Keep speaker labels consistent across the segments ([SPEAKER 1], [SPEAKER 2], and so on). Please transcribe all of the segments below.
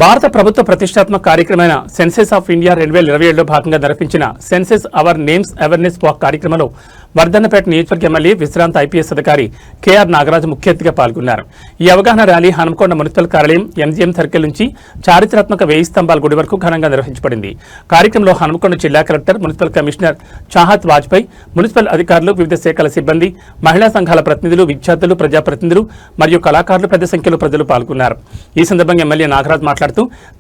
[SPEAKER 1] భారత ప్రభుత్వ ప్రతిష్టాత్మక కార్యక్రమైన సెన్సెస్ ఆఫ్ ఇండియా 2027లో భాగంగా నిర్వహించిన census our names awareness walk కార్యక్రమంలో వర్ధన్నపేట నియోజకవర్గ ఎమ్మెల్యే విశ్రాంత ఐపీఎస్ అధికారి కేఆర్ నాగరాజు ముఖ్య అతిథిగా పాల్గొన్నారు. ఈ అవగాహన ర్యాలీ హనుమకొండ మున్సిపల్ కార్యాలయం ఎంజీఎం సర్కిల్ నుంచి చారిత్రాత్మక 1000 స్తంభాల గుడి వరకు ఘనంగా నిర్వహించబడింది. కార్యక్రమంలో హనుమకొండ జిల్లా collector, municipal commissioner Chahat Vajpayee, municipal అధికారులు, వివిధ శాఖల సిబ్బంది, మహిళా సంఘాల ప్రతినిధులు, విద్యార్థులు, ప్రజాప్రతినిధులు మరియు కళాకారులు పెద్ద సంఖ్యలో ప్రజలు పాల్గొన్నారు. ఈ సందర్భంగా ఎమ్మెల్యే నాగరాజు మాట్లాడుతూ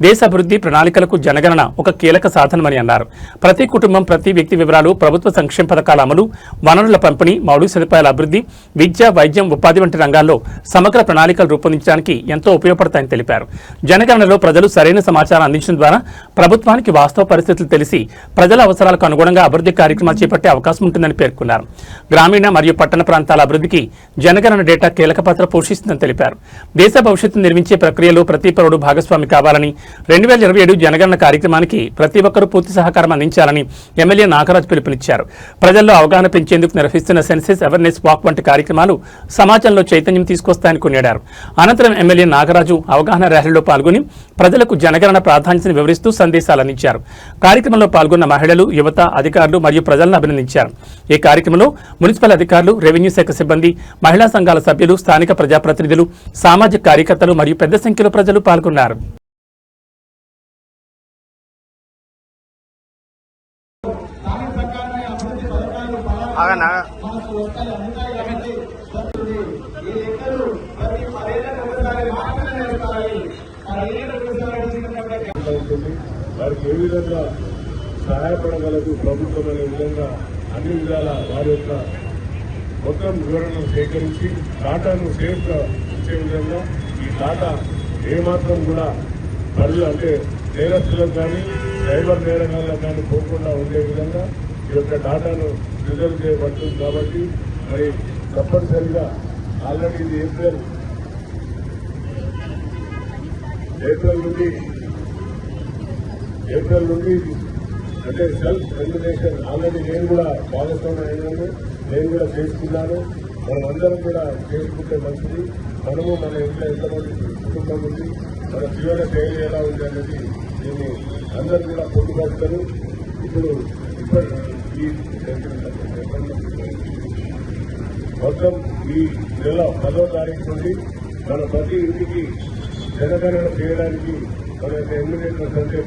[SPEAKER 1] దేశ అభివృద్ధి ప్రణాళికలకు జనగణన ఒక కీలక సాధనమని అన్నారు. ప్రతి కుటుంబం, ప్రతి వ్యక్తి వివరాలు, ప్రభుత్వ సంక్షేమ పథకాల అమలు, వనరుల పంపిణీ, మౌలిక సదుపాయాల అభివృద్ధి, విద్య, వైద్యం, ఉపాధి వంటి రంగాల్లో సమగ్ర ప్రణాళికలు రూపొందించడానికి ఎంతో ఉపయోగపడతాయని తెలిపారు. జనగణనలో ప్రజలు సరైన సమాచారం అందించడం ద్వారా ప్రభుత్వానికి వాస్తవ పరిస్థితులు తెలిసి ప్రజల అవసరాలకు అనుగుణంగా అభివృద్ధి కార్యక్రమాలు చేపట్టే అవకాశం ఉంటుందని పేర్కొన్నారు. గ్రామీణ మరియు పట్టణ ప్రాంతాల అభివృద్ధికి జనగణన డేటా కీలక పాత్ర పోషిస్తుందని తెలిపారు. దేశ భవిష్యత్తును నిర్మించే ప్రక్రియలో ప్రతి పౌరుడు భాగస్వామి కావాలని, 2027 జనగణన కార్యక్రమానికి ప్రతి ఒక్కరూ పూర్తి సహకారం అందించాలని ఎమ్మెల్యే నాగరాజు పిలుపునిచ్చారు. ప్రజల్లో అవగాహన పెంచేందుకు నిర్వహిస్తున్న సెన్సెస్ అవేర్నెస్ వాక్ వంటి కార్యక్రమాలు సమాజంలో చైతన్యం తీసుకొస్తాయని కొనియాడారు. అనంతరం ఎమ్మెల్యే నాగరాజు అవగాహన ర్యాలీలో పాల్గొని ప్రజలకు జనగణన ప్రాధాన్యతను వివరిస్తూ సందేశాలు అందించారు. కార్యక్రమంలో పాల్గొన్న మహిళలు, యువత, అధికారులు మరియు ప్రజలను అభినందించారు. ఈ కార్యక్రమంలో మున్సిపల్ అధికారులు, రెవెన్యూ శాఖ సిబ్బంది, మహిళా సంఘాల సభ్యులు, స్థానిక ప్రజాప్రతినిధులు, సామాజిక కార్యకర్తలు మరియు పెద్ద సంఖ్యలో ప్రజలు పాల్గొన్నారు.
[SPEAKER 2] వారికి ఏ విధంగా సహాయపడగలదు ప్రభుత్వం అనే విధంగా అన్ని విధాల వారి యొక్క మొత్తం వివరణను సేకరించి డాటాను సేఫ్గా ఇచ్చే విధంగా ఈ డాటా ఏమాత్రం కూడా ప్రజలు అంటే నేరస్తులకు కానీ సైబర్ నేరగాళ్ళకు కానీ పోకుండా ఉండే విధంగా ఈ యొక్క డాటాను రిజర్వ్ చేయబడుతుంది. కాబట్టి మరి తప్పనిసరిగా ఆల్రెడీ ఇది ఏప్రిల్ నుండి అంటే సెల్ఫ్ రెగ్యులేషన్ ఆల్రెడీ నేను కూడా భాగస్వామ్యం అయినాను, నేను కూడా చేసుకున్నాను. మనం అందరం కూడా చేసుకుంటే మంచిది. మనము మన ఇంట్లో ఎంతమంది కుటుంబం ఉంది, మన జీవన శైలి ఎలా ఉంది అనేది దీన్ని అందరూ కూడా పొందుపరుస్తారు. ఇప్పుడు ఈ మొత్తం ఈ నెల 10వ తారీఖు నుండి మన ప్రతి ఇంటికి జనగణన చేయడానికి మన యొక్క ఎమ్మెల్యేల సంఖ్య